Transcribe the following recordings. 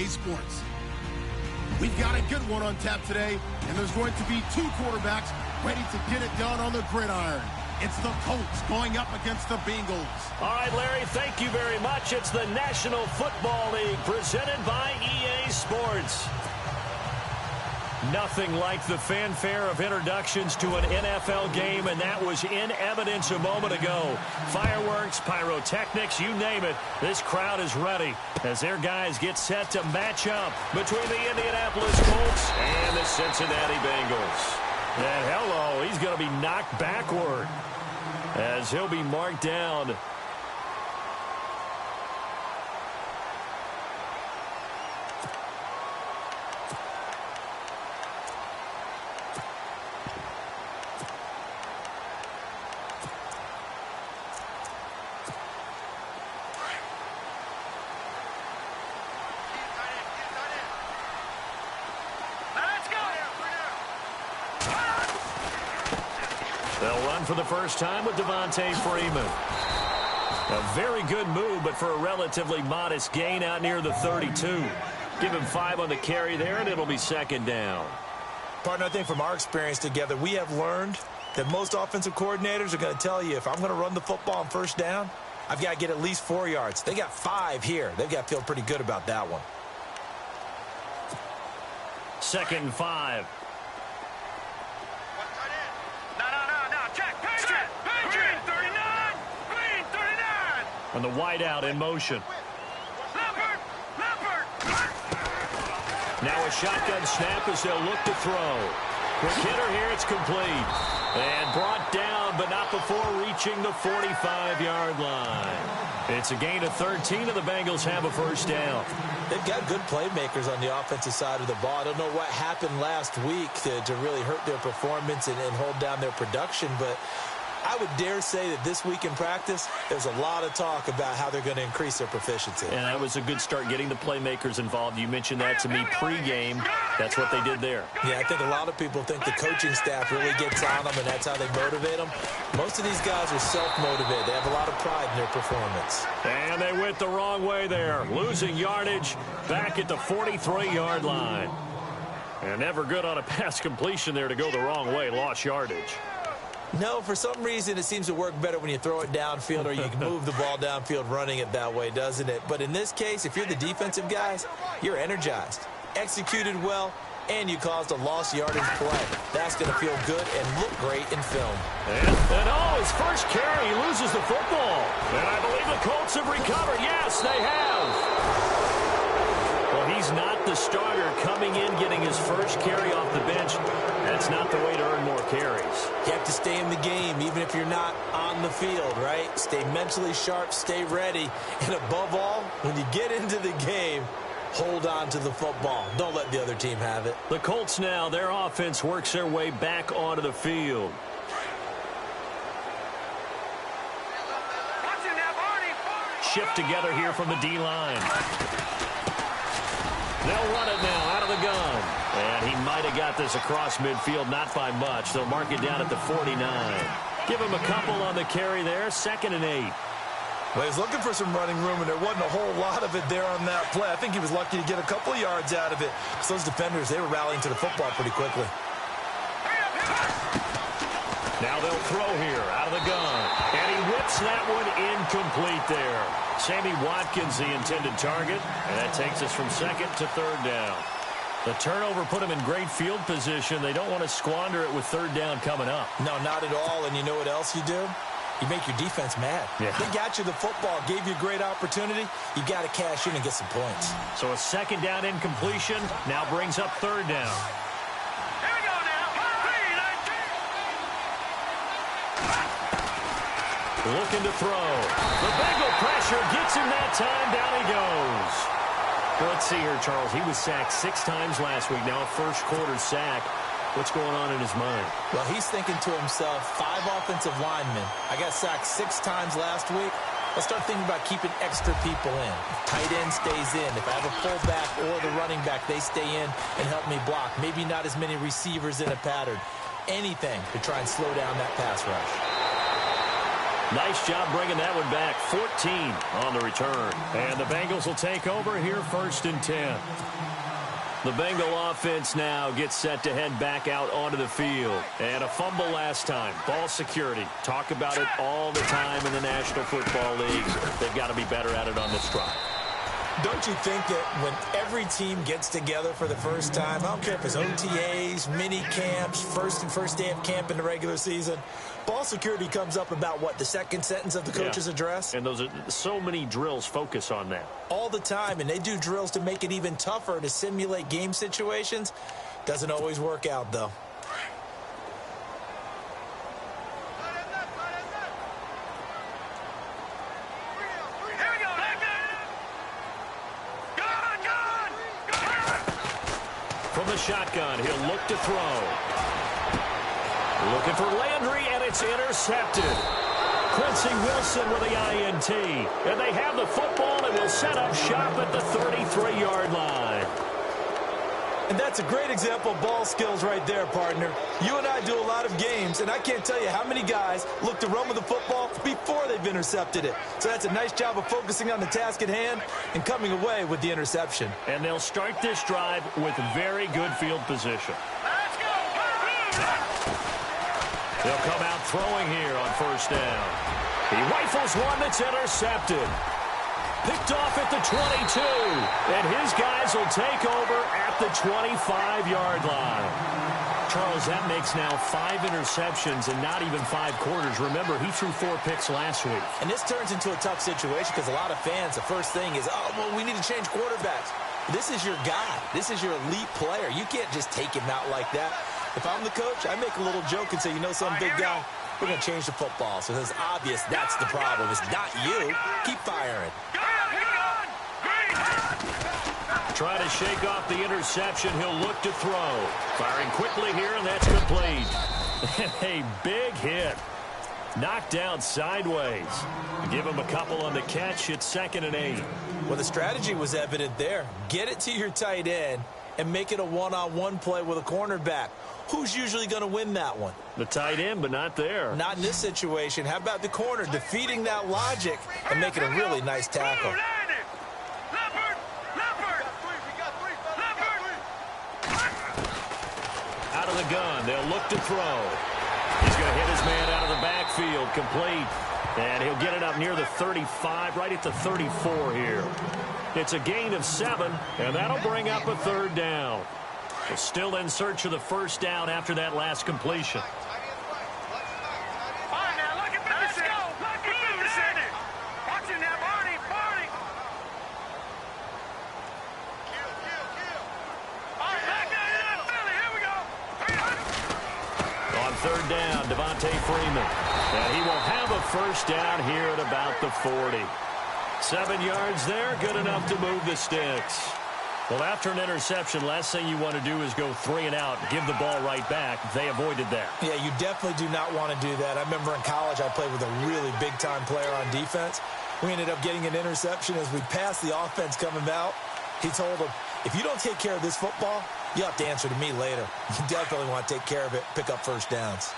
EA Sports. We've got a good one on tap today, and there's going to be two quarterbacks ready to get it done on the gridiron. It's the Colts going up against the Bengals. All right, Larry, thank you very much. It's the National Football League presented by EA Sports. Nothing like the fanfare of introductions to an NFL game, and that was in evidence a moment ago. Fireworks, pyrotechnics, you name it. This crowd is ready as their guys get set to match up between the Indianapolis Colts and the Cincinnati Bengals. And hello, he's going to be knocked backward as he'll be marked down. They'll run for the first time with Devontae Freeman. A very good move, but for a relatively modest gain out near the 32. Give him 5 on the carry there, and it'll be second down. Partner, I think from our experience together, we have learned that most offensive coordinators are going to tell you, if I'm going to run the football on first down, I've got to get at least 4 yards. They got 5 here. They've got to feel pretty good about that one. 2nd and 5. And the wideout in motion. Now a shotgun snap as they'll look to throw. Quick hitter here, it's complete. And brought down, but not before reaching the 45-yard line. It's a gain of 13, and the Bengals have a first down. They've got good playmakers on the offensive side of the ball. I don't know what happened last week to really hurt their performance and hold down their production, but I would dare say that this week in practice, there's a lot of talk about how they're going to increase their proficiency. And that was a good start, getting the playmakers involved. You mentioned that to me pregame. That's what they did there. Yeah, I think a lot of people think the coaching staff really gets on them, and that's how they motivate them. Most of these guys are self-motivated. They have a lot of pride in their performance. And they went the wrong way there, losing yardage back at the 43-yard line. And never good on a pass completion there to go the wrong way, lost yardage. No, for some reason, it seems to work better when you throw it downfield or you can move the ball downfield running it that way, doesn't it? But in this case, if you're the defensive guys, you're energized, executed well, and you caused a lost yardage play. That's going to feel good and look great in film. And oh, his first carry, he loses the football. And I believe the Colts have recovered. Yes, they have. Well, he's not the starter coming in, getting his first carry off the bench. That's not the way to earn more carries. You have to stay in the game, even if you're not on the field, right? Stay mentally sharp, stay ready. And above all, when you get into the game, hold on to the football. Don't let the other team have it. The Colts now, their offense works their way back onto the field. Shift together here from the D-line. They'll run it now out of the gun. And he might have got this across midfield, not by much. They'll mark it down at the 49. Give him a couple on the carry there, 2nd and 8. Well, he's looking for some running room, and there wasn't a whole lot of it there on that play. I think he was lucky to get a couple of yards out of it. So those defenders, they were rallying to the football pretty quickly. Now they'll throw here out of the gun. And he whips that one incomplete there. Sammy Watkins, the intended target. And that takes us from 2nd to 3rd down. The turnover put them in great field position. They don't want to squander it with 3rd down coming up. No, not at all. And you know what else you do? You make your defense mad. Yeah. They got you the football, gave you a great opportunity. You got to cash in and get some points. So a 2nd down incompletion now brings up 3rd down. Here we go now. Looking to throw. The Bengal pressure gets him that time. Down he goes. Well, let's see here, Charles. He was sacked 6 times last week. Now a first quarter sack. What's going on in his mind? Well, he's thinking to himself, 5 offensive linemen. I got sacked 6 times last week. Let's start thinking about keeping extra people in. Tight end stays in. If I have a fullback or the running back, they stay in and help me block. Maybe not as many receivers in a pattern. Anything to try and slow down that pass rush. Nice job bringing that one back. 14 on the return. And the Bengals will take over here, 1st and 10. The Bengal offense now gets set to head back out onto the field. And a fumble last time. Ball security. Talk about it all the time in the National Football League. They've got to be better at it on this drive. Don't you think that when every team gets together for the first time, I don't care if it's OTAs, mini camps, first day of camp in the regular season, ball security comes up about, what, the second sentence of the coach's address? And those are so many drills focus on that. All the time, and they do drills to make it even tougher to simulate game situations. Doesn't always work out, though. From the shotgun, he'll look to throw. Looking for Landry, and it's intercepted. Quincy Wilson with the INT. And they have the football and will set up shop at the 33-yard line. And that's a great example of ball skills right there, partner. You and I do a lot of games, and I can't tell you how many guys look to run with the football before they've intercepted it. So that's a nice job of focusing on the task at hand and coming away with the interception. And they'll start this drive with very good field position. Let's go. They'll come out throwing here on 1st down. He rifles one that's intercepted. Picked off at the 22. And his guys will take over at the 25-yard line. Charles, that makes now 5 interceptions and not even 5 quarters. Remember, he threw 4 picks last week. And this turns into a tough situation because a lot of fans, the first thing is, oh, well, we need to change quarterbacks. This is your guy. This is your elite player. You can't just take him out like that. If I'm the coach, I make a little joke and say, you know, some big guy, we're going to change the football. So it's obvious that's the problem. It's not you. Keep firing. Try to shake off the interception. He'll look to throw. Firing quickly here, and that's complete. A big hit. Knocked down sideways. Give him a couple on the catch. It's 2nd and 8. Well, the strategy was evident there. Get it to your tight end and make it a one-on-one play with a cornerback. Who's usually going to win that one? The tight end, but not there. Not in this situation. How about the corner defeating that logic and making a really nice tackle? Out of the gun, they'll look to throw. He's going to hit his man out of the backfield, complete. And he'll get it up near the 35, right at the 34 here. It's a gain of 7, and that'll bring up a 3rd down. We're still in search of the 1st down after that last completion. On 3rd down, Devontae Freeman. And he will have a 1st down here at about the 40. 7 yards there, good enough to move the sticks. Well, after an interception, last thing you want to do is go 3 and out, give the ball right back. They avoided that. Yeah, you definitely do not want to do that. I remember in college I played with a really big-time player on defense. We ended up getting an interception as we passed the offense coming out. He told him, if you don't take care of this football, you'll have to answer to me later. You definitely want to take care of it, pick up 1st downs.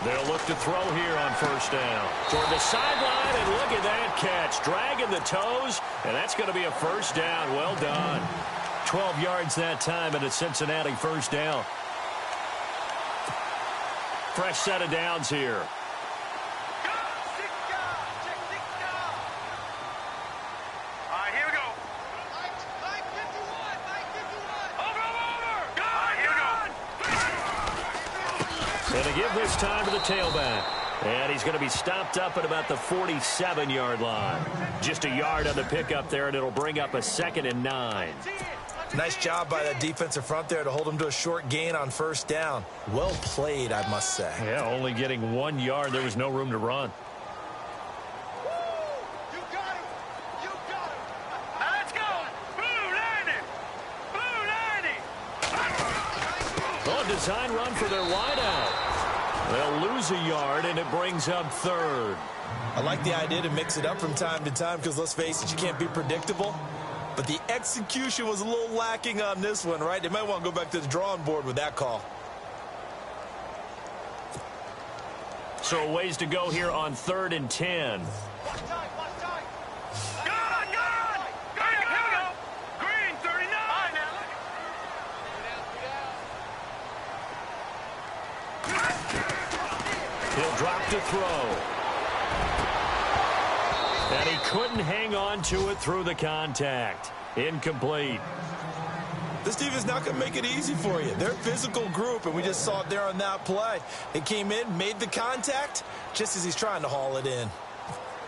They'll look to throw here on 1st down. Toward the sideline, and look at that catch. Dragging the toes, and that's going to be a 1st down. Well done. 12 yards that time, and a Cincinnati 1st down. Fresh set of downs here. And to give this time to the tailback. And he's going to be stopped up at about the 47-yard line. Just a yard on the pickup there, and it'll bring up a 2nd and 9. Nice job by that defensive front there to hold him to a short gain on 1st down. Well played, I must say. Yeah, only getting 1 yard. There was no room to run. Design run for their wideout. They'll lose a yard, and it brings up third. I like the idea to mix it up from time to time because, let's face it, you can't be predictable. But the execution was a little lacking on this one, right? They might want to go back to the drawing board with that call. So ways to go here on 3rd and 10. He'll drop to throw. And he couldn't hang on to it through the contact. Incomplete. This team is not going to make it easy for you. They're a physical group, and we just saw it there on that play. It came in, made the contact, just as he's trying to haul it in.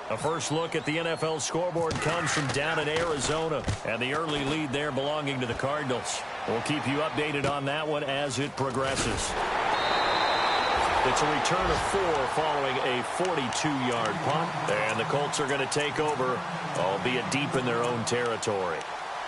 A first look at the NFL scoreboard comes from down in Arizona, and the early lead there belonging to the Cardinals. We'll keep you updated on that one as it progresses. It's a return of 4 following a 42-yard punt, and the Colts are going to take over, albeit deep in their own territory.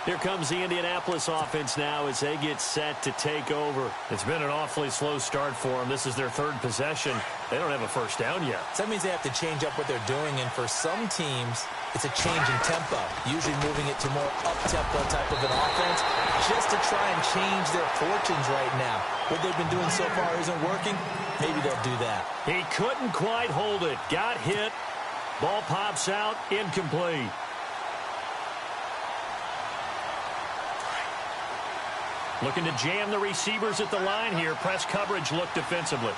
Here comes the Indianapolis offense now as they get set to take over. It's been an awfully slow start for them. This is their 3rd possession. They don't have a first down yet. So that means they have to change up what they're doing, and for some teams, it's a change in tempo, usually moving it to more up-tempo type of an offense, just to try and change their fortunes right now. What they've been doing so far isn't working. Maybe they'll do that. He couldn't quite hold it. Got hit. Ball pops out. Incomplete. Looking to jam the receivers at the line here. Press coverage look defensively.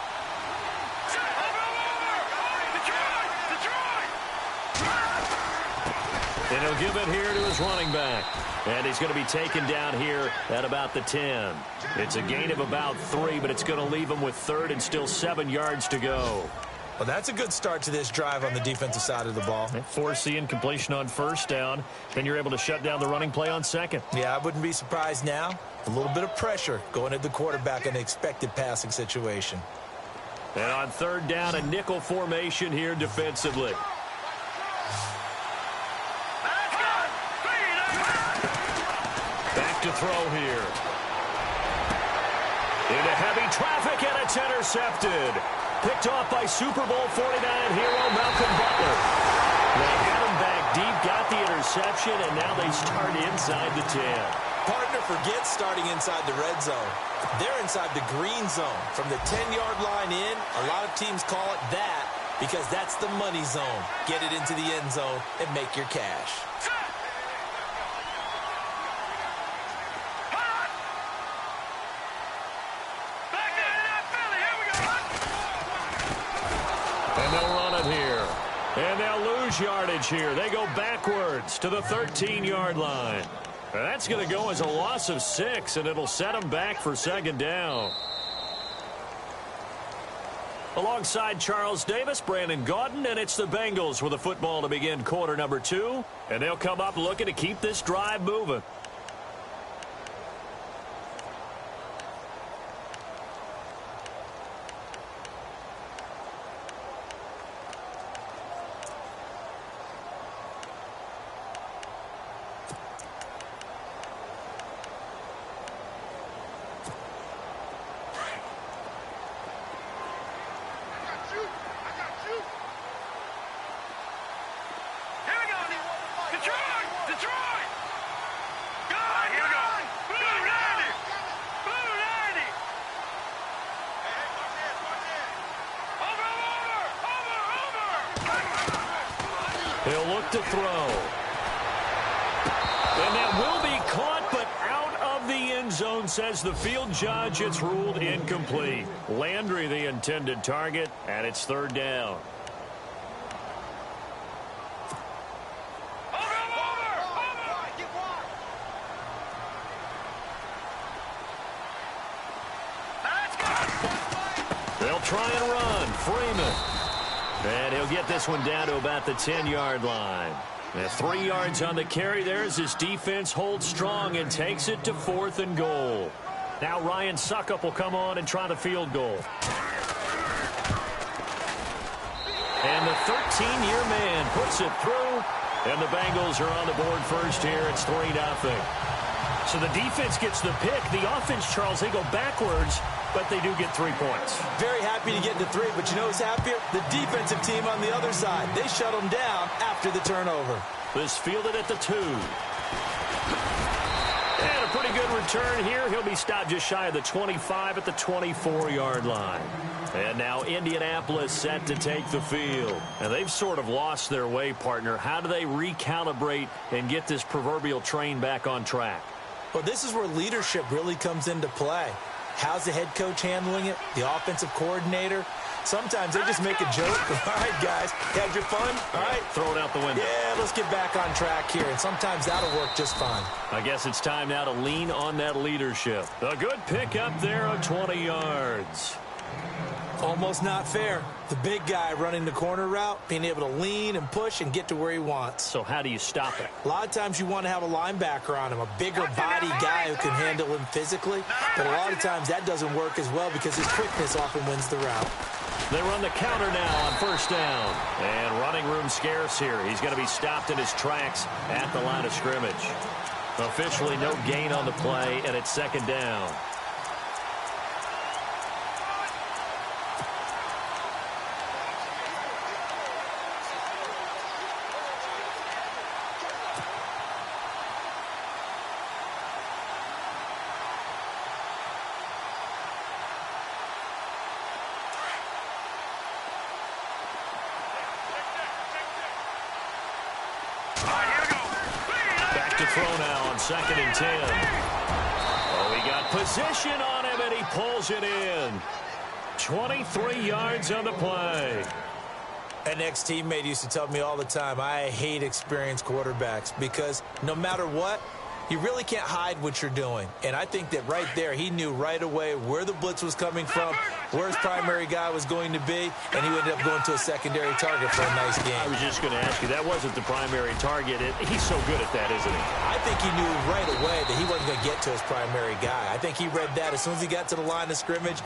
And he'll give it here to his running back. And he's going to be taken down here at about the 10. It's a gain of about 3, but it's going to leave him with 3rd and still 7 yards to go. Well, that's a good start to this drive on the defensive side of the ball. Force the incompletion on 1st down. Then you're able to shut down the running play on 2nd. Yeah, I wouldn't be surprised now. A little bit of pressure going at the quarterback in an expected passing situation. And on 3rd down, a nickel formation here defensively. Back to throw here. Into heavy traffic, and it's intercepted. Picked off by Super Bowl 49 hero Malcolm Butler. They had him back deep, got the interception, and now they start inside the 10. Partner forgets starting inside the red zone. They're inside the green zone. From the 10-yard line in, a lot of teams call it that because that's the money zone. Get it into the end zone and make your cash. And they'll run it here. And they'll lose yardage here. They go backwards to the 13-yard line. That's going to go as a loss of 6, and it'll set them back for 2nd down. Alongside Charles Davis, Brandon Gaudin, and it's the Bengals with the football to begin quarter number 2. And they'll come up looking to keep this drive moving. He'll look to throw. And that will be caught, but out of the end zone, says the field judge. It's ruled incomplete. Landry, the intended target, and it's 3rd down. They'll try and run. Freeman. And he'll get this one down to about the 10-yard line. And 3 yards on the carry there as his defense holds strong and takes it to 4th and goal. Now Ryan Suckup will come on and try the field goal. And the 13-year man puts it through. And the Bengals are on the board first here. It's 3-0. So the defense gets the pick. The offense, Charles, they go backwards. but they do get 3 points. Very happy to get to 3, but you know who's happier? The defensive team on the other side. They shut them down after the turnover. This fielded at the 2. And a pretty good return here. He'll be stopped just shy of the 25 at the 24-yard line. And now Indianapolis set to take the field. And they've sort of lost their way, partner. How do they recalibrate and get this proverbial train back on track? Well, this is where leadership really comes into play. How's the head coach handling it? The offensive coordinator? Sometimes they just make a joke. All right, guys, had your fun? All right. Throw it out the window. Yeah, let's get back on track here. And sometimes that'll work just fine. I guess it's time now to lean on that leadership. A good pick up there of 20 yards. Almost not fair. The big guy running the corner route, being able to lean and push and get to where he wants. So how do you stop it? A lot of times you want to have a linebacker on him, a bigger body guy who can handle him physically. But a lot of times that doesn't work as well because his quickness often wins the route. They run the counter now on first down. And running room scarce here. He's going to be stopped in his tracks at the line of scrimmage. Officially no gain on the play, and it's second down. Second and 10. Oh, he got position on him, and he pulls it in. 23 yards on the play. An ex-teammate used to tell me all the time, I hate experienced quarterbacks because no matter what, you really can't hide what you're doing. And I think that right there, he knew right away where the blitz was coming from, where his primary guy was going to be, and he ended up going to a secondary target for a nice game. I was just going to ask you, that wasn't the primary target. He's so good at that, isn't he? I think he knew right away that he wasn't going to get to his primary guy. I think he read that as soon as he got to the line of scrimmage,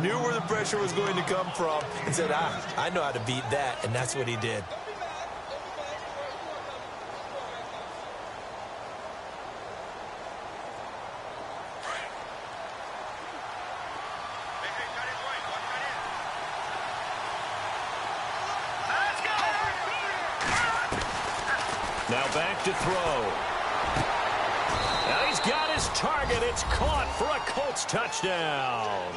knew where the pressure was going to come from, and said, I know how to beat that, and that's what he did. Now back to throw. Now he's got his target. It's caught for a Colts touchdown.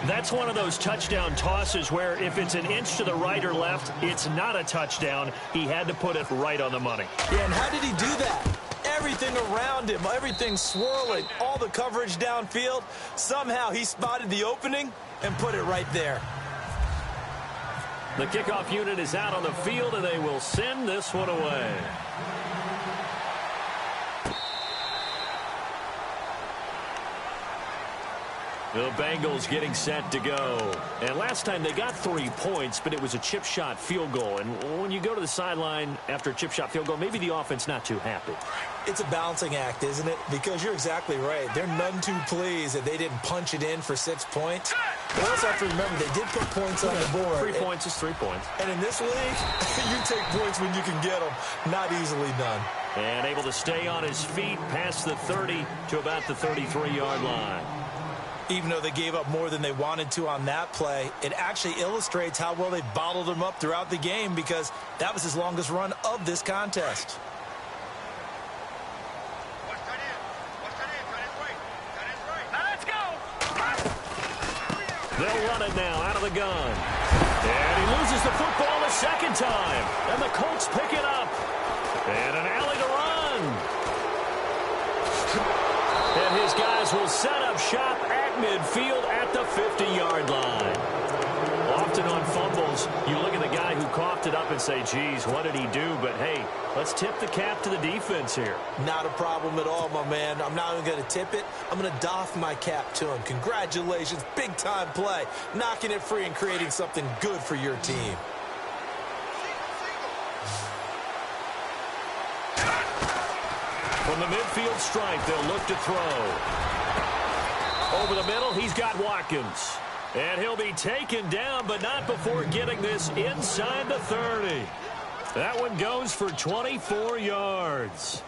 That's one of those touchdown tosses where if it's an inch to the right or left, it's not a touchdown. He had to put it right on the money. Yeah, and how did he do that? Everything around him, everything swirling, all the coverage downfield. Somehow he spotted the opening and put it right there. The kickoff unit is out on the field, and they will send this one away. The Bengals getting set to go. And last time they got 3 points, but it was a chip shot field goal. And when you go to the sideline after a chip shot field goal, maybe the offense not too happy. It's a balancing act, isn't it? Because you're exactly right. They're none too pleased that they didn't punch it in for 6 points. But also have to remember, they did put points on the board. 3 points is 3 points. And in this league, you take points when you can get them. Not easily done. And able to stay on his feet past the 30 to about the 33-yard line. Even though they gave up more than they wanted to on that play, it actually illustrates how well they bottled them up throughout the game because that was his longest run of this contest. They'll run it now out of the gun. And he loses the football the second time. And the Colts pick it up. And an alley to run. And his guys will set up shop at midfield at the 50-yard line. Often on fumbles, you look at the guy who coughed it up and say, geez, what did he do? But, hey, let's tip the cap to the defense here. Not a problem at all, my man. I'm not even going to tip it. I'm going to doff my cap to him. Congratulations, big-time play. Knocking it free and creating something good for your team. From the midfield stripe, they'll look to throw. Over the middle, he's got Watkins. And he'll be taken down, but not before getting this inside the 30. That one goes for 24 yards.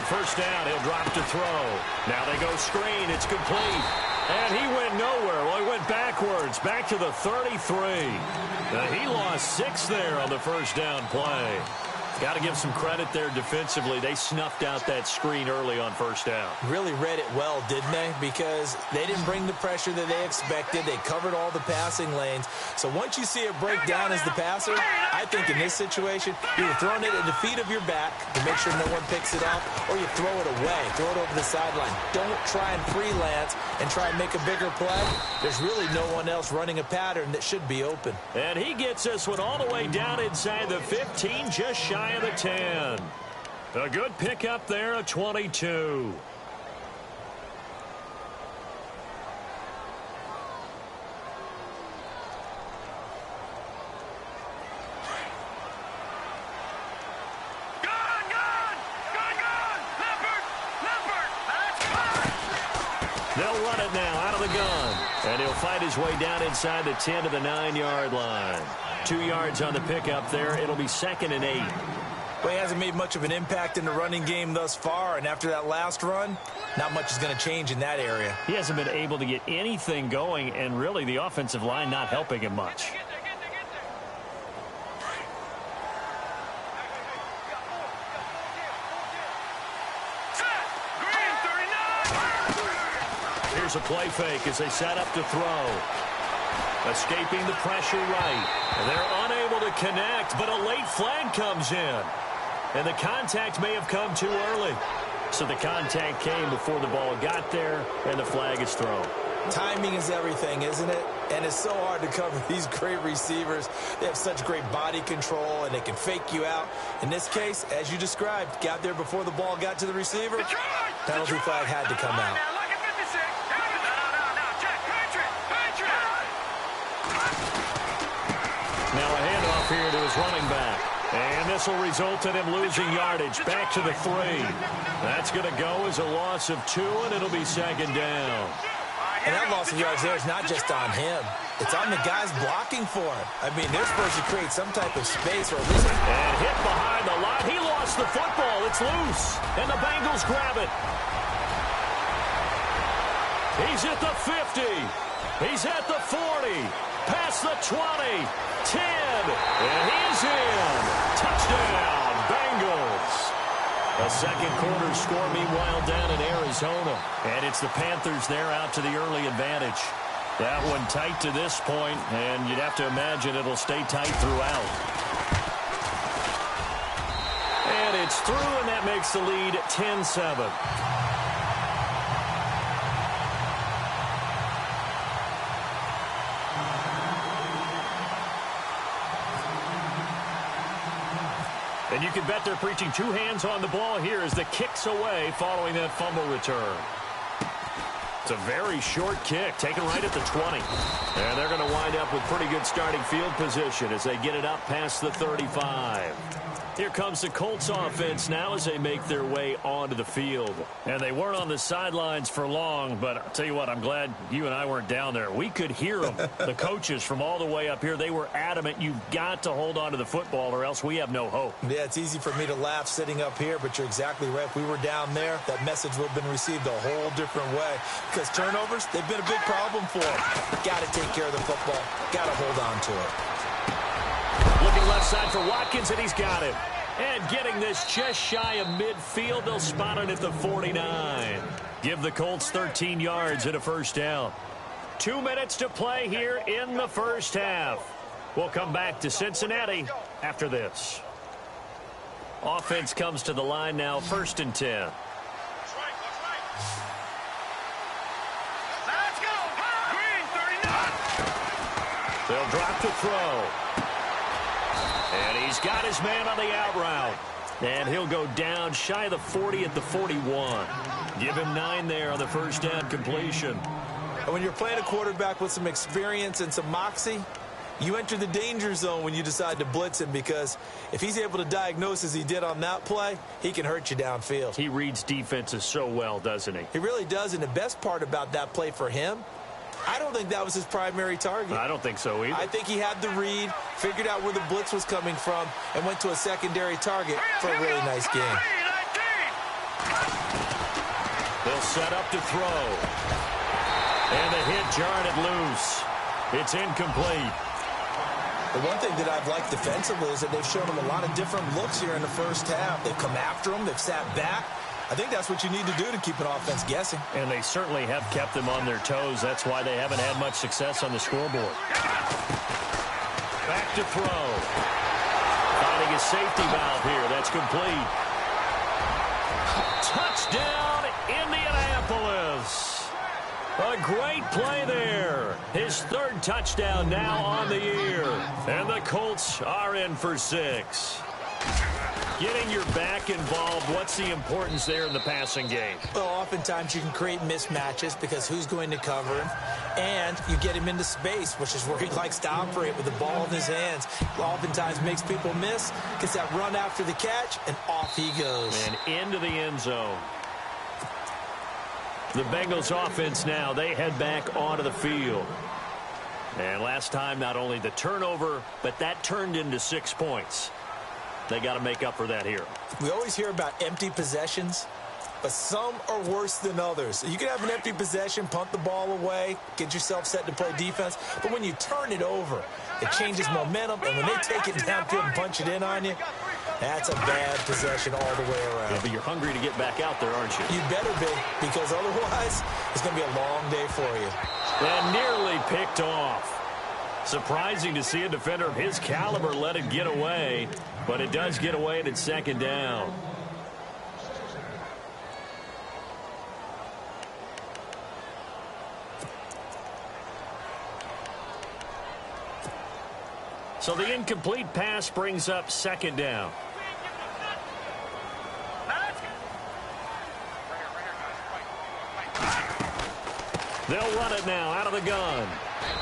first down. He'll drop to throw. Now they go screen. It's complete. And he went nowhere. Well, he went backwards, back to the 33. He lost 6 there on the first down play. Got to give some credit there defensively. They snuffed out that screen early on first down. Really read it well, didn't they? Because they didn't bring the pressure that they expected. They covered all the passing lanes. So once you see it break down as the passer, I think in this situation, you're throwing it at the feet of your back to make sure no one picks it off, or you throw it away, throw it over the sideline. Don't try and freelance and try and make a bigger play. There's really no one else running a pattern that should be open. And he gets this one all the way down inside the 15, just shy of the 10. A good pickup there, a 22. They'll run it now out of the gun. And he'll fight his way down inside the 10 to the 9-yard line. 2 yards on the pickup there. It'll be 2nd and 8. Well, he hasn't made much of an impact in the running game thus far, and after that last run, not much is going to change in that area. He hasn't been able to get anything going, and really the offensive line not helping him much. Here's a play fake as they set up to throw. Escaping the pressure right. And they're unable to connect, but a late flag comes in. And the contact may have come too early. So the contact came before the ball got there, and the flag is thrown. Timing is everything, isn't it? And it's so hard to cover these great receivers. They have such great body control, and they can fake you out. In this case, as you described, got there before the ball got to the receiver. Penalty flag had to come out. Now a handoff here to his running back. And this will result in him losing yardage back to the 3. That's going to go as a loss of 2, and it'll be 2nd down. And that loss of yards there is not just on him. It's on the guys blocking for him. I mean, they're supposed to create some type of space or at least... And hit behind the line. He lost the football. It's loose. And the Bengals grab it. He's at the 50. He's at the 40. Past the 20. 10. And he's in. Touchdown, Bengals. A second quarter score, meanwhile, down in Arizona. And it's the Panthers there out to the early advantage. That one tight to this point, and you'd have to imagine it'll stay tight throughout. And it's through, and that makes the lead 10-7. And you can bet they're preaching 2 hands on the ball here as the kick's away following that fumble return. It's a very short kick, taken right at the 20. And they're going to wind up with pretty good starting field position as they get it up past the 35. Here comes the Colts offense now as they make their way onto the field. And they weren't on the sidelines for long, but I'll tell you what, I'm glad you and I weren't down there. We could hear them, the coaches from all the way up here. They were adamant, you've got to hold on to the football or else we have no hope. Yeah, it's easy for me to laugh sitting up here, but you're exactly right. If we were down there, that message would have been received a whole different way. Because turnovers, they've been a big problem for them. Got to take care of the football. Got to hold on to it. Looking left side for Watkins, and he's got it. And getting this just shy of midfield, they'll spot it at the 49. Give the Colts 13 yards and a first down. 2 minutes to play here in the first half. We'll come back to Cincinnati after this. Offense comes to the line now, 1st and 10. Let's go! Green, 39! They'll drop to throw. And he's got his man on the out route. And he'll go down shy of the 40 at the 41. Give him 9 there on the first down completion. And when you're playing a quarterback with some experience and some moxie, you enter the danger zone when you decide to blitz him, because if he's able to diagnose as he did on that play, he can hurt you downfield. He reads defenses so well, doesn't he? He really does, and the best part about that play for him, I don't think that was his primary target. I don't think so either. I think he had the read, figured out where the blitz was coming from, and went to a secondary target for a really nice game. They'll set up to throw. And the hit jarred it loose. It's incomplete. The one thing that I've liked defensively is that they've shown them a lot of different looks here in the first half. They've come after them. They've sat back. I think that's what you need to do to keep an offense guessing. And they certainly have kept them on their toes. That's why they haven't had much success on the scoreboard. Back to throw. Finding a safety valve here. That's complete. Touchdown, Indianapolis. A great play there. His third touchdown now on the year. And the Colts are in for 6. Getting your back involved, what's the importance there in the passing game? Well, oftentimes you can create mismatches because who's going to cover him, and you get him into space, which is where he likes to operate with the ball in his hands. Oftentimes makes people miss, gets that run after the catch, and off he goes. And into the end zone. The Bengals offense now, they head back onto the field. And last time, not only the turnover, but that turned into 6 points. They got to make up for that here. We always hear about empty possessions, but some are worse than others. You can have an empty possession, punt the ball away, get yourself set to play defense, but when you turn it over, it changes momentum, and when they take it downfield and punch it in on you, that's a bad possession all the way around. Yeah, but you're hungry to get back out there, aren't you? You better be, because otherwise it's going to be a long day for you. And nearly picked off. Surprising to see a defender of his caliber let it get away, but it does get away and it's second down. So the incomplete pass brings up second down. They'll run it now out of the gun.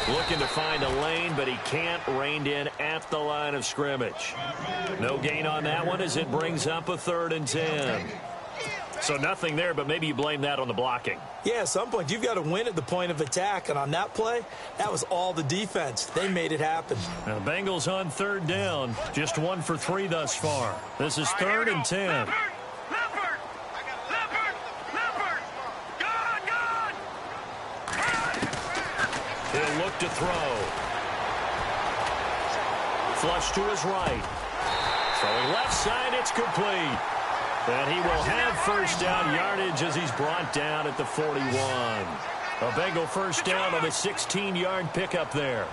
Looking to find a lane, but he can't. Reined in at the line of scrimmage. No gain on that one as it brings up a 3rd and 10. So nothing there, but maybe you blame that on the blocking. Yeah, at some point you've got to win at the point of attack, and on that play, that was all the defense. They made it happen. Now the Bengals on 3rd down. Just 1 for 3 thus far. This is 3rd and 10. He'll look to throw. Flush to his right. Throwing left side, it's complete. And he will have first down yardage as he's brought down at the 41. A Bengal first down on a 16-yard pickup there.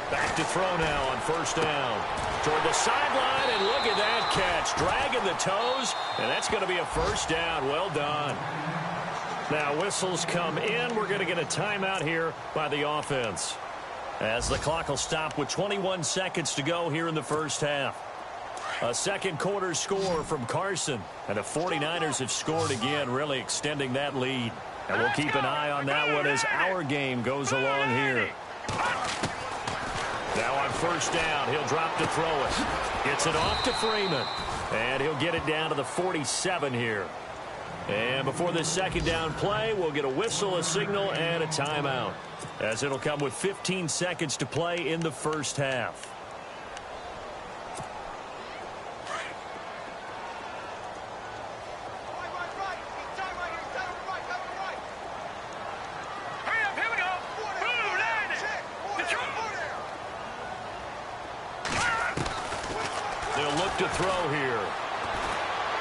Back to throw now on first down. Toward the sideline, and look at that catch. Dragging the toes, and that's going to be a first down. Well done. Now whistles come in. We're going to get a timeout here by the offense, as the clock will stop with 21 seconds to go here in the first half. A second quarter score from Carson, and the 49ers have scored again, really extending that lead. And we'll keep an eye on that one as our game goes along here. Now on first down, he'll drop to throw it. Gets it off to Freeman. And he'll get it down to the 47 here. And before this second down play, we'll get a whistle, a signal, and a timeout, as it'll come with 15 seconds to play in the first half. They'll look to throw here.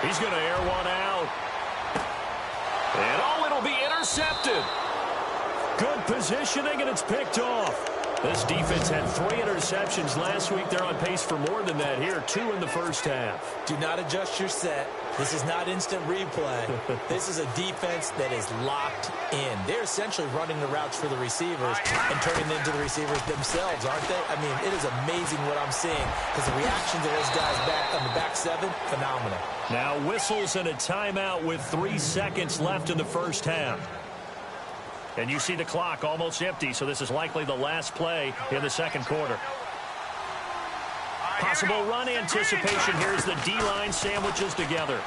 He's going to air one out. And oh, it'll be intercepted. Good positioning, and it's picked off. This defense had 3 interceptions last week. They're on pace for more than that here, 2 in the first half. Do not adjust your set. This is not instant replay. This is a defense that is locked in. They're essentially running the routes for the receivers and turning them into the receivers themselves, aren't they? I mean, it is amazing what I'm seeing, because the reaction to those guys back on the back 7, phenomenal. Now whistles and a timeout with 3 seconds left in the first half. And you see the clock almost empty, so this is likely the last play in the second quarter. Possible run anticipation here as the D-line sandwiches together.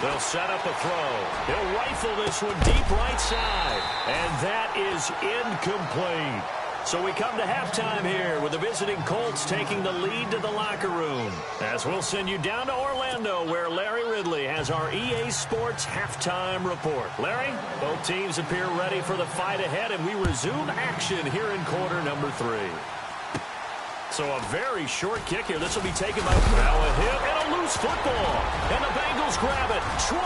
They'll set up a throw. He'll rifle this one deep right side. And that is incomplete. So we come to halftime here with the visiting Colts taking the lead to the locker room. As we'll send you down to Orlando where Larry Ridley has our EA Sports halftime report. Larry, both teams appear ready for the fight ahead, and we resume action here in quarter number 3. So a very short kick here. This will be taken by now a hit and a loose football. And the Bengals grab it. 20,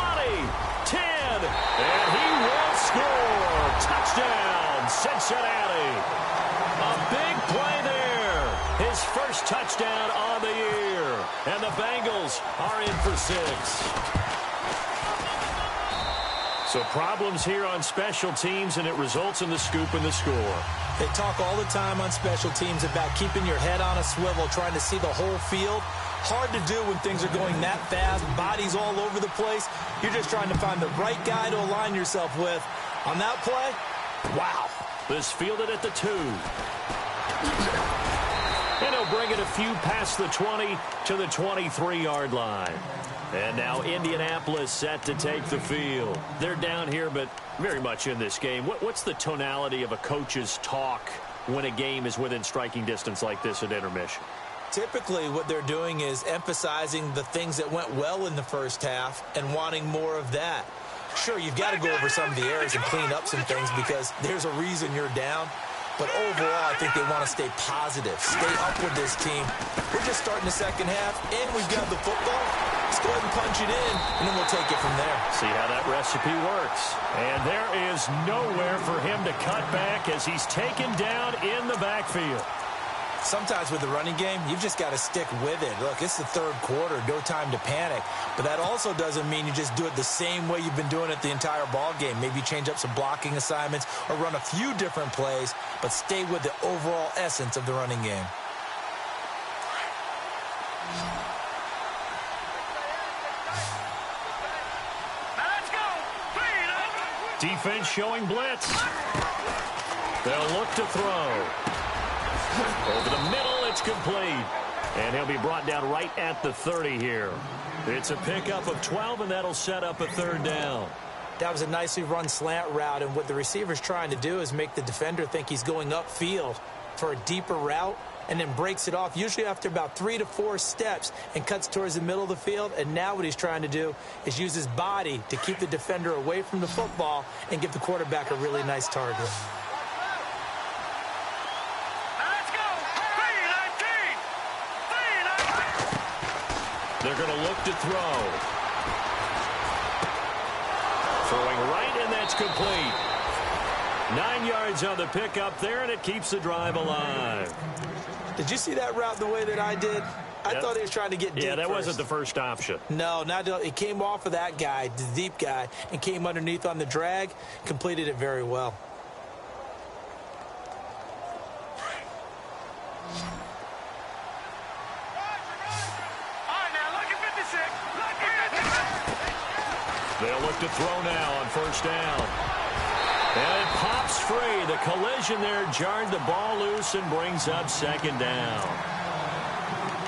10, and he will score. Touchdown, Cincinnati. A big play there. His first touchdown on the year. And the Bengals are in for 6. So problems here on special teams, and it results in the scoop and the score. They talk all the time on special teams about keeping your head on a swivel, trying to see the whole field. Hard to do when things are going that fast, bodies all over the place. You're just trying to find the right guy to align yourself with. On that play, wow. This fielded at the 2. And he'll bring it a few past the 20 to the 23-yard line. And now Indianapolis set to take the field. They're down here, but very much in this game. What's the tonality of a coach's talk when a game is within striking distance like this at intermission? Typically, what they're doing is emphasizing the things that went well in the first half and wanting more of that. Sure, you've got to go over some of the errors and clean up some things because there's a reason you're down. But overall, I think they want to stay positive, stay up with this team. We're just starting the second half, and we've got the football. Let's go ahead and punch it in, and then we'll take it from there. See how that recipe works. And there is nowhere for him to cut back as he's taken down in the backfield. Sometimes with the running game, you've just got to stick with it. Look, it's the third quarter, no time to panic. But that also doesn't mean you just do it the same way you've been doing it the entire ball game. Maybe change up some blocking assignments or run a few different plays, but stay with the overall essence of the running game. Defense showing blitz. They'll look to throw. Over the middle, it's complete. And he'll be brought down right at the 30 here. It's a pickup of 12, and that'll set up a third down. That was a nicely run slant route, and what the receiver's trying to do is make the defender think he's going upfield for a deeper route and then breaks it off, usually after about 3 to 4 steps, and cuts towards the middle of the field. And now what he's trying to do is use his body to keep the defender away from the football and give the quarterback a really nice target. They're going to look to throw. Throwing right, and that's complete. 9 yards on the pickup there, and it keeps the drive alive. Did you see that route the way that I did? I thought he was trying to get deep. Yeah, that wasn't the first option. No, it came off of that guy, the deep guy, and came underneath on the drag, completed it very well. They'll look to throw now on first down. And it pops free. The collision there jarred the ball loose and brings up second down.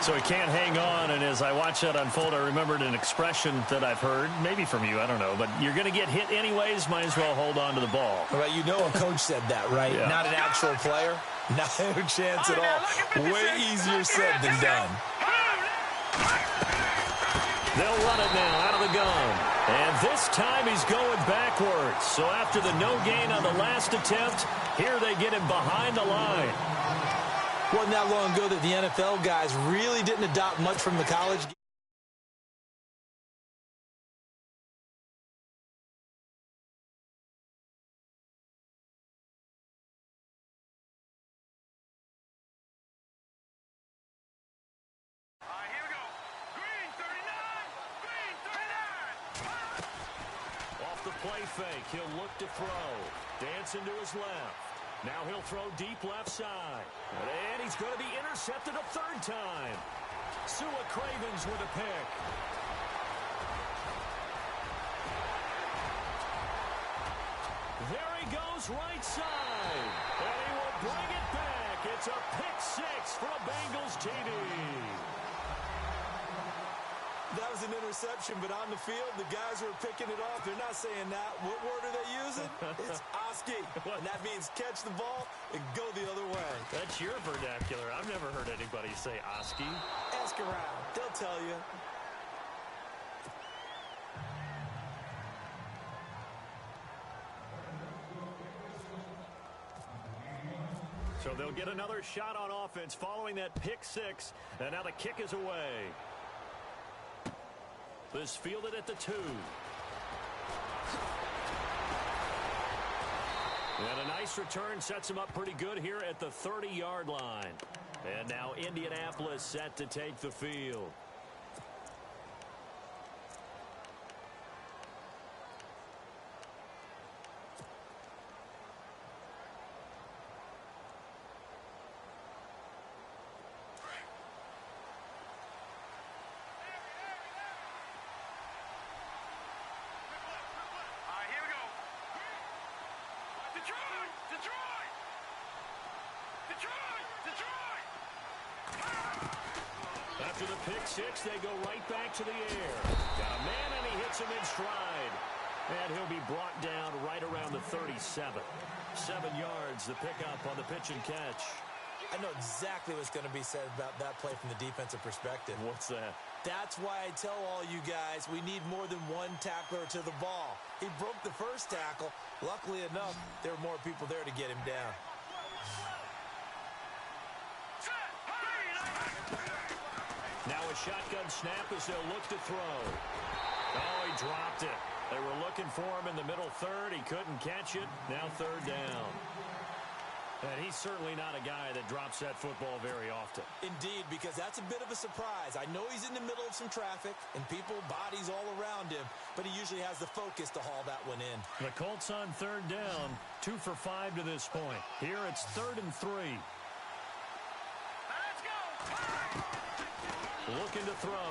So he can't hang on, and as I watch that unfold, I remembered an expression that I've heard, maybe from you, I don't know, but you're going to get hit anyways, might as well hold on to the ball. Well, you know a coach said that, right? Yeah. Not an actual player. No chance at all. Way easier said than done. They'll run it now out of the gun. And this time he's going backwards. So after the no gain on the last attempt, here they get him behind the line. Wasn't that long ago that the NFL guys really didn't adopt much from the college game. Play fake. He'll look to throw. Dancing to his left. Now he'll throw deep left side. And he's going to be intercepted a third time. Sua Cravens with a pick. There he goes right side. And he will bring it back. It's a pick six for a Bengals TD. That was an interception, but on the field, the guys who are picking it off, they're not saying that. What word are they using? It's Oski, and that means catch the ball and go the other way. That's your vernacular. I've never heard anybody say Oski. Ask around. They'll tell you. So they'll get another shot on offense following that pick six, and now the kick is away. This fielded at the 2. And a nice return sets him up pretty good here at the 30-yard line. And now Indianapolis set to take the field. After the pick six, they go right back to the air. Got a man, and he hits him in stride. And he'll be brought down right around the 37. 7 yards, the pickup on the pitch and catch. I know exactly what's going to be said about that play from the defensive perspective. What's that? That's why I tell all you guys we need more than one tackler to the ball. He broke the first tackle. Luckily enough, there were more people there to get him down. Now a shotgun snap as they'll look to throw. Oh, he dropped it. They were looking for him in the middle third. He couldn't catch it. Now 3rd down. And he's certainly not a guy that drops that football very often. Indeed, because that's a bit of a surprise. I know he's in the middle of some traffic and people, bodies all around him, but he usually has the focus to haul that one in. The Colts on 3rd down, 2 for 5 to this point. Here it's 3rd and 3. Let's go! Looking to throw.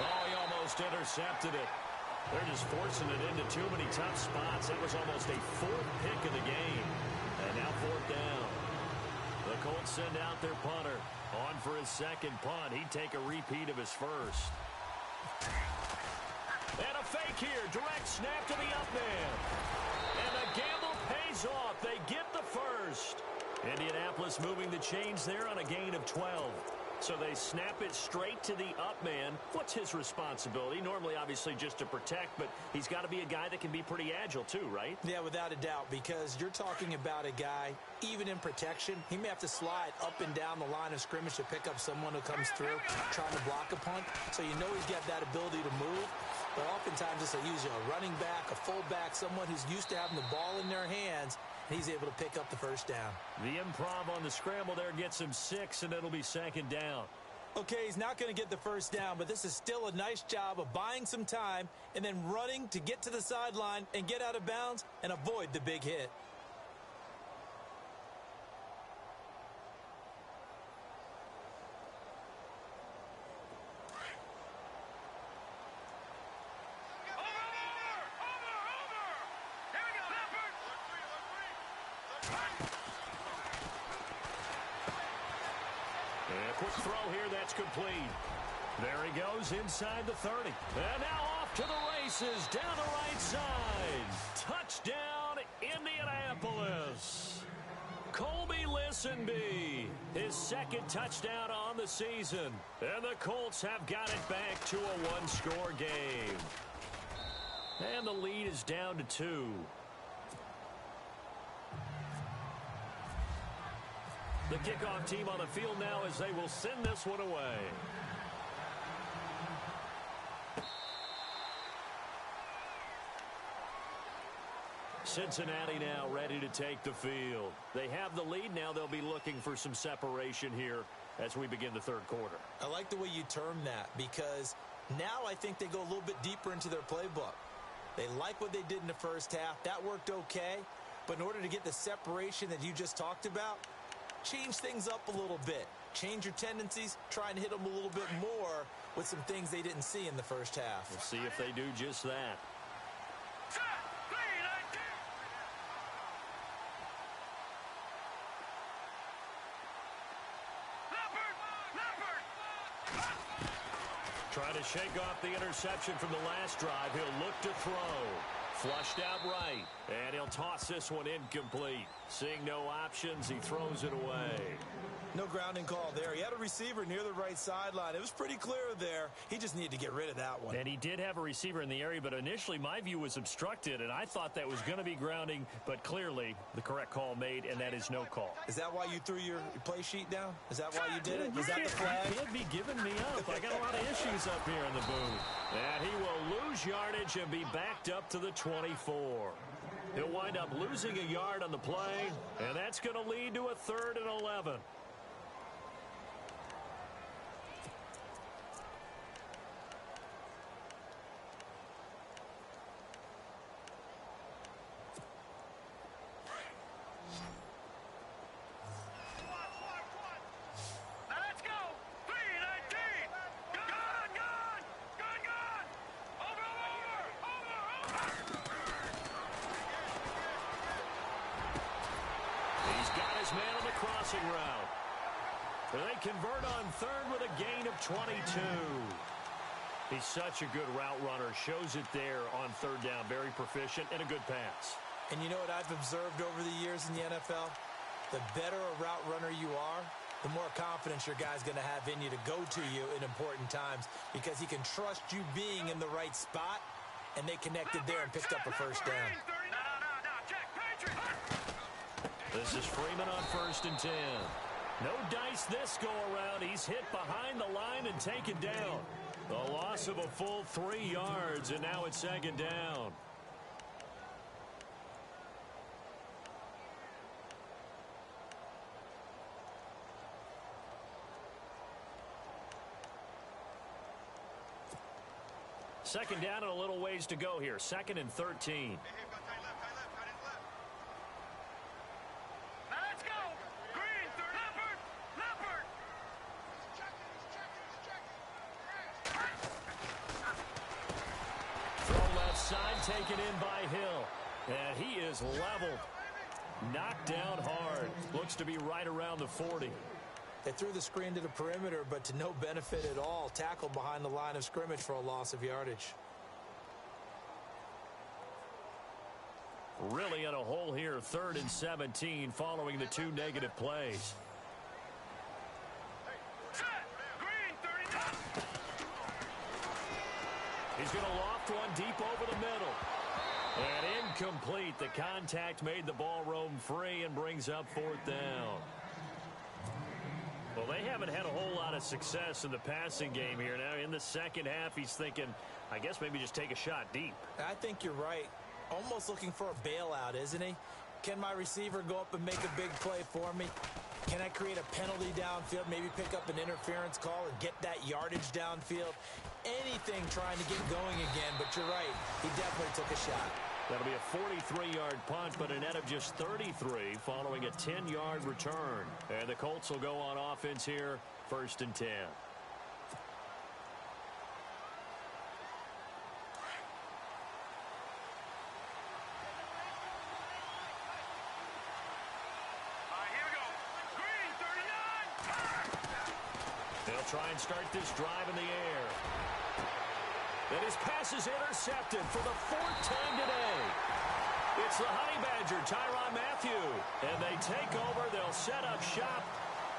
Oh, he almost intercepted it. They're just forcing it into too many tough spots. That was almost a 4th pick of the game. And now 4th down. The Colts send out their punter. On for his 2nd punt. He'd take a repeat of his first. And a fake here. Direct snap to the up man. And the gamble pays off. They get the first. Indianapolis moving the chains there on a gain of 12. So they snap it straight to the up man. What's his responsibility? Normally, obviously, just to protect, but he's got to be a guy that can be pretty agile too, right? Yeah, without a doubt, because you're talking about a guy, even in protection, he may have to slide up and down the line of scrimmage to pick up someone who comes through trying to block a punt. So you know he's got that ability to move. But oftentimes it's usually a running back, a fullback, someone who's used to having the ball in their hands. He's able to pick up the first down. The improv on the scramble there gets him 6, and it'll be 2nd down. Okay, he's not going to get the first down, but this is still a nice job of buying some time and then running to get to the sideline and get out of bounds and avoid the big hit. Quick throw here, that's complete. There he goes inside the 30. And now off to the races down the right side. Touchdown, Indianapolis. Colby Listenbee, his 2nd touchdown on the season. And the Colts have got it back to a 1-score game. And the lead is down to 2. The kickoff team on the field now as they will send this one away. Cincinnati now ready to take the field. They have the lead. Now they'll be looking for some separation here as we begin the 3rd quarter. I like the way you term that because now I think they go a little bit deeper into their playbook. They like what they did in the first half. That worked okay. But in order to get the separation that you just talked about, change things up a little bit. Change your tendencies. Try and hit them a little bit more with some things they didn't see in the first half. We'll see if they do just that. Trying to shake off the interception from the last drive. He'll look to throw. Flushed out right. And he'll toss this one incomplete. Seeing no options, he throws it away. No grounding call there. He had a receiver near the right sideline. It was pretty clear there. He just needed to get rid of that one. And he did have a receiver in the area, but initially my view was obstructed, and I thought that was going to be grounding, but clearly the correct call made, and that is no call. Is that why you threw your play sheet down? Is that why you did it? Is that the flag? You can't be giving me up. I got a lot of issues up here in the booth. And he will lose yardage and be backed up to the 24. He'll wind up losing a yard on the play, and that's going to lead to a 3rd and 11. Route. They convert on 3rd with a gain of 22. He's such a good route runner. Shows it there on 3rd down. Very proficient and a good pass. And you know what I've observed over the years in the NFL? The better a route runner you are, the more confidence your guy's going to have in you to go to you in important times because he can trust you being in the right spot, and they connected there and picked up a 1st down. This is Freeman on 1st and 10. No dice this go-around. He's hit behind the line and taken down. The loss of a full 3 yards, and now it's 2nd down. Second down and a little ways to go here. 2nd and 13. Side taken in by Hill. And he is leveled. Knocked down hard. Looks to be right around the 40. They threw the screen to the perimeter, but to no benefit at all. Tackled behind the line of scrimmage for a loss of yardage. Really in a hole here. 3rd and 17 following the 2 negative plays. He's going to loft one deep over the middle. And incomplete. The contact made the ball roam free and brings up 4th down. Well, they haven't had a whole lot of success in the passing game here. Now, in the second half, he's thinking, I guess maybe just take a shot deep. I think you're right. Almost looking for a bailout, isn't he? Can my receiver go up and make a big play for me? Can I create a penalty downfield, maybe pick up an interference call and get that yardage downfield? Anything trying to get going again, but you're right. He definitely took a shot. That'll be a 43-yard punt, but a net of just 33 following a 10-yard return. And the Colts will go on offense here, 1st and 10. Try and start this drive in the air. And his pass is intercepted for the 4th time today. It's the Honey Badger, Tyrann Mathieu. And they take over. They'll set up shop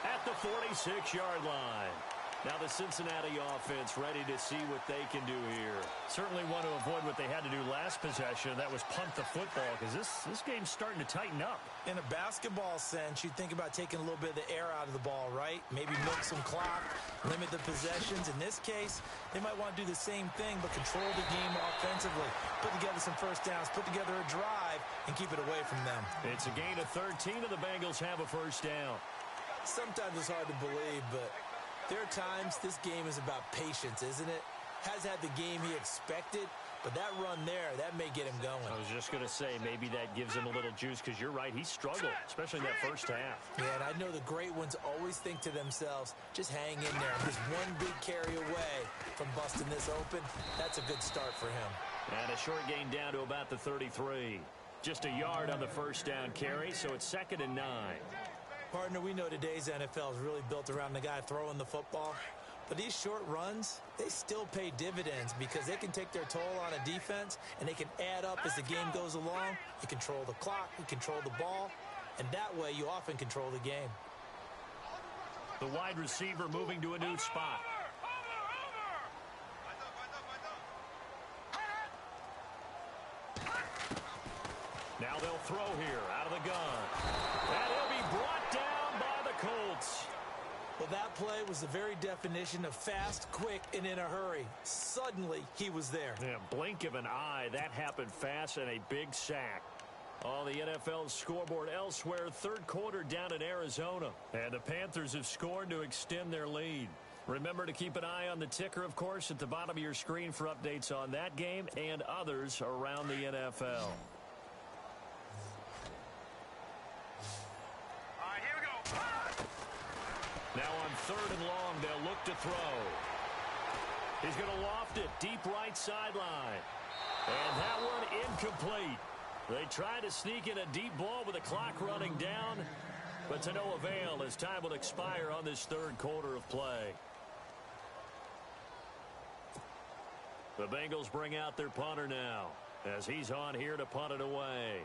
at the 46-yard line. Now the Cincinnati offense ready to see what they can do here. Certainly want to avoid what they had to do last possession. That was punt the football because this game's starting to tighten up. In a basketball sense, you think about taking a little bit of the air out of the ball, right? Maybe milk some clock, limit the possessions. In this case, they might want to do the same thing but control the game offensively. Put together some 1st downs, put together a drive, and keep it away from them. It's a gain of 13, and the Bengals have a 1st down. Sometimes it's hard to believe, but there are times this game is about patience, isn't it? Has had the game he expected, but that run there, that may get him going. I was just going to say, maybe that gives him a little juice because you're right, he struggled, especially in that 1st half. Yeah, and I know the great ones always think to themselves, just hang in there. I'm just one big carry away from busting this open. That's a good start for him. And a short gain down to about the 33. Just a yard on the 1st down carry, so it's 2nd and 9. Partner, we know today's NFL is really built around the guy throwing the football. But these short runs, they still pay dividends because they can take their toll on a defense, and they can add up as the game goes along. You control the clock, you control the ball, and that way you often control the game. The wide receiver moving to a new spot. Now they'll throw here out of the gun. And he'll be brought down by the Colts. Well, that play was the very definition of fast, quick, and in a hurry. Suddenly, he was there. Yeah, blink of an eye. That happened fast and a big sack. On the NFL scoreboard elsewhere, third quarter down in Arizona. And the Panthers have scored to extend their lead. Remember to keep an eye on the ticker, of course, at the bottom of your screen for updates on that game and others around the NFL. Now on 3rd and long, they'll look to throw. He's going to loft it deep right sideline. And that one incomplete. They try to sneak in a deep ball with the clock running down, but to no avail as time will expire on this third quarter of play. The Bengals bring out their punter now as he's on here to punt it away.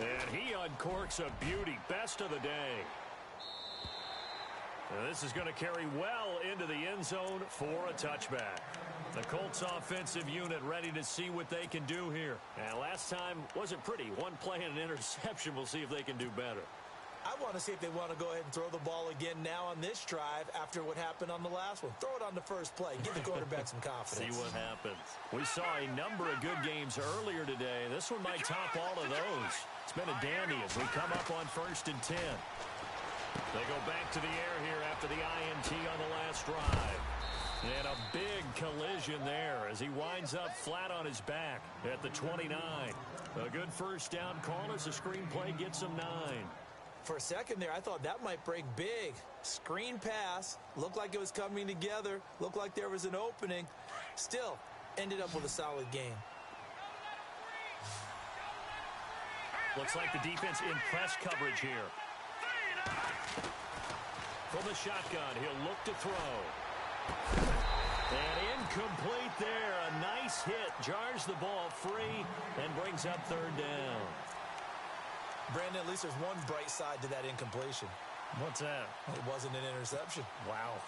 And he uncorks a beauty. Best of the day. And this is going to carry well into the end zone for a touchback. The Colts offensive unit ready to see what they can do here. And last time wasn't pretty. One play and an interception. We'll see if they can do better. I want to see if they want to go ahead and throw the ball again now on this drive after what happened on the last one. Throw it on the first play. Give the quarterback some confidence. See what happens. We saw a number of good games earlier today. This one might top all of those. It's been a dandy as we come up on 1st and 10. They go back to the air here after the INT on the last drive. And a big collision there as he winds up flat on his back at the 29. A good first down call as the screenplay gets him 9. For a second there, I thought that might break big. Screen pass. Looked like it was coming together. Looked like there was an opening. Still, ended up with a solid game. Looks like the defense in press coverage here. From the shotgun, he'll look to throw. And incomplete there. A nice hit. Jars the ball free and brings up 3rd down. Brandon, at least there's one bright side to that incompletion. What's that? It wasn't an interception. Wow.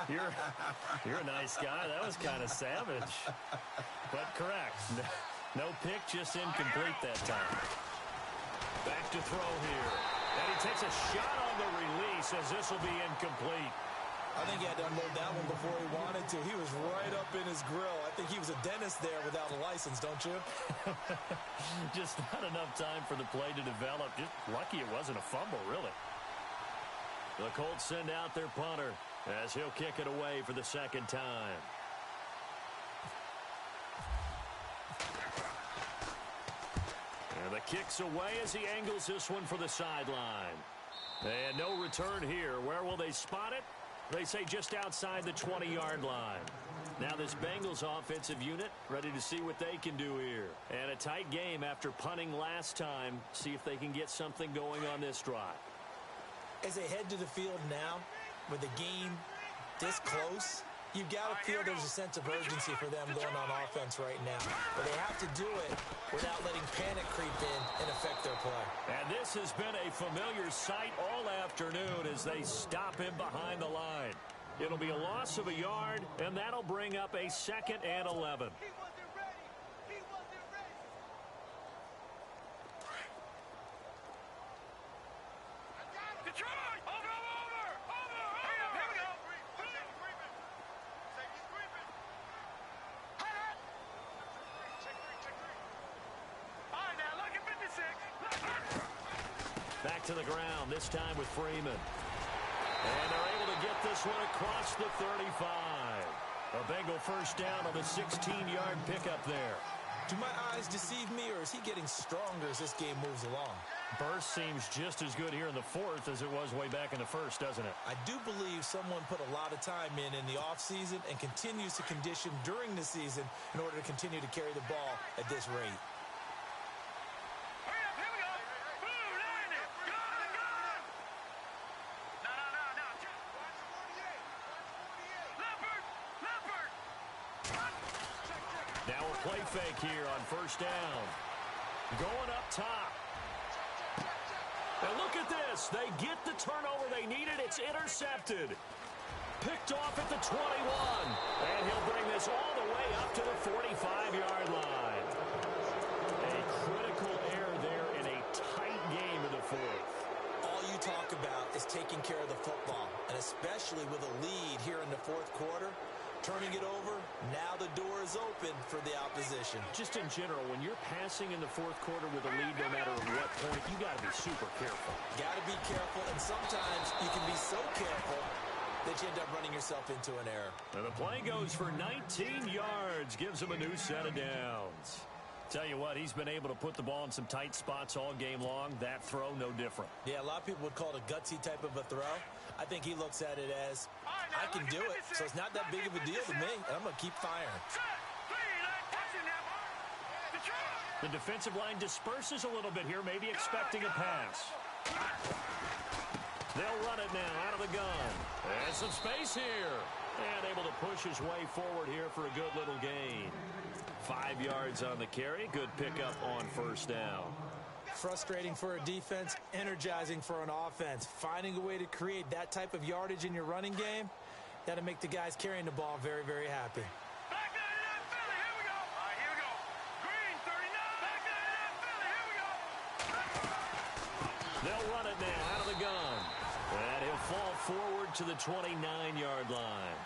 You're a nice guy. That was kind of savage. But correct. No pick, just incomplete that time. Back to throw here. And he takes a shot on the release as this will be incomplete. I think he had to unload that one before he wanted to. He was right up in his grill. I think he was a dentist there without a license, don't you? Just not enough time for the play to develop. Just lucky it wasn't a fumble, really. The Colts send out their punter as he'll kick it away for the 2nd time. And the kick's away as he angles this one for the sideline. And no return here. Where will they spot it? They say just outside the 20-yard line. Now this Bengals offensive unit ready to see what they can do here. And a tight game after punting last time. See if they can get something going on this drive. As they head to the field now, with the game this close, you've got to feel there's a sense of urgency for them going on offense right now. But they have to do it without letting panic creep in and affect their play. And this has been a familiar sight all afternoon as they stop him behind the line. It'll be a loss of a yard, and that'll bring up a 2nd and 11. Back to the ground, this time with Freeman. And they're able to get this one across the 35. A Bengal first down on the 16-yard pickup there. Do my eyes deceive me, or is he getting stronger as this game moves along? Burst seems just as good here in the 4th as it was way back in the 1st, doesn't it? I do believe someone put a lot of time in the offseason and continues to condition during the season in order to continue to carry the ball at this rate. Now a play fake here on first down. Going up top. And look at this. They get the turnover they needed. It's intercepted. Picked off at the 21. And he'll bring this all the way up to the 45-yard line. A critical error there in a tight game in the fourth. All you talk about is taking care of the football, and especially with a lead here in the fourth quarter. Turning it over, now the door is open for the opposition. Just in general, when you're passing in the fourth quarter with a lead, no matter what point, you got to be super careful. Got to be careful, and sometimes you can be so careful that you end up running yourself into an error. And the play goes for 19 yards, gives him a new set of downs. Tell you what, he's been able to put the ball in some tight spots all game long. That throw, no different. Yeah, a lot of people would call it a gutsy type of a throw. I think he looks at it as, I can do it, so it's not that big of a deal to me, and I'm going to keep firing. The defensive line disperses a little bit here, maybe expecting a pass. They'll run it now out of the gun. And some space here. And able to push his way forward here for a good little gain. 5 yards on the carry. Good pickup on first down. Frustrating for a defense, energizing for an offense. Finding a way to create that type of yardage in your running game, that'll make the guys carrying the ball very, very happy. Back to that Philly. Here we go. All right, here we go. Green, 39. Back to that Philly. Here we go. They'll run it now out of the gun. And he'll fall forward to the 29-yard line.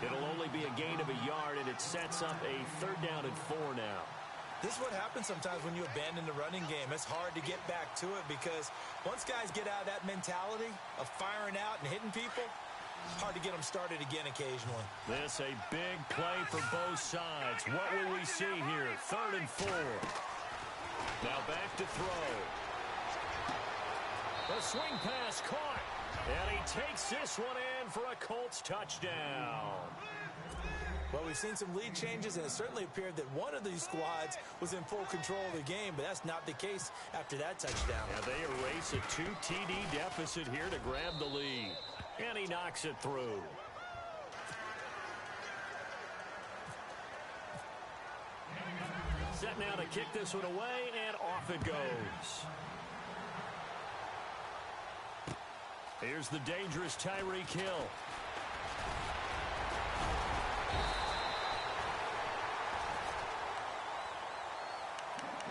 It'll only be a gain of a yard, and it sets up a 3rd down and 4 now. This is what happens sometimes when you abandon the running game. It's hard to get back to it because once guys get out of that mentality of firing out and hitting people, it's hard to get them started again occasionally. This a big play for both sides. What will we see here? 3rd and 4. Now back to throw. The swing pass caught. And he takes this one in for a Colts touchdown. Well, we've seen some lead changes, and it certainly appeared that one of these squads was in full control of the game, but that's not the case after that touchdown. Yeah, they erase a 2 TD deficit here to grab the lead. And he knocks it through. Set now to kick this one away, and off it goes. Here's the dangerous Tyreek Hill.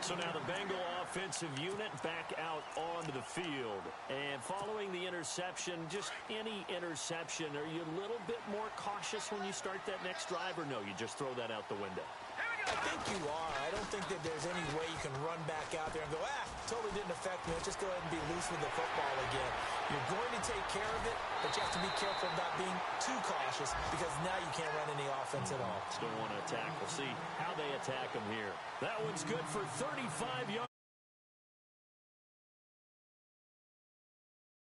So now the Bengal offensive unit back out onto the field. And following the interception, just any interception, are you a little bit more cautious when you start that next drive, or no, you just throw that out the window? I think you are. I don't think that there's any way you can run back out there and go, totally didn't affect me. Let's just go ahead and be loose with the football again. You're going to take care of it, but you have to be careful about being too cautious because now you can't run any offense at all. Still want to attack. We'll see how they attack them here. That one's good for 35 yards.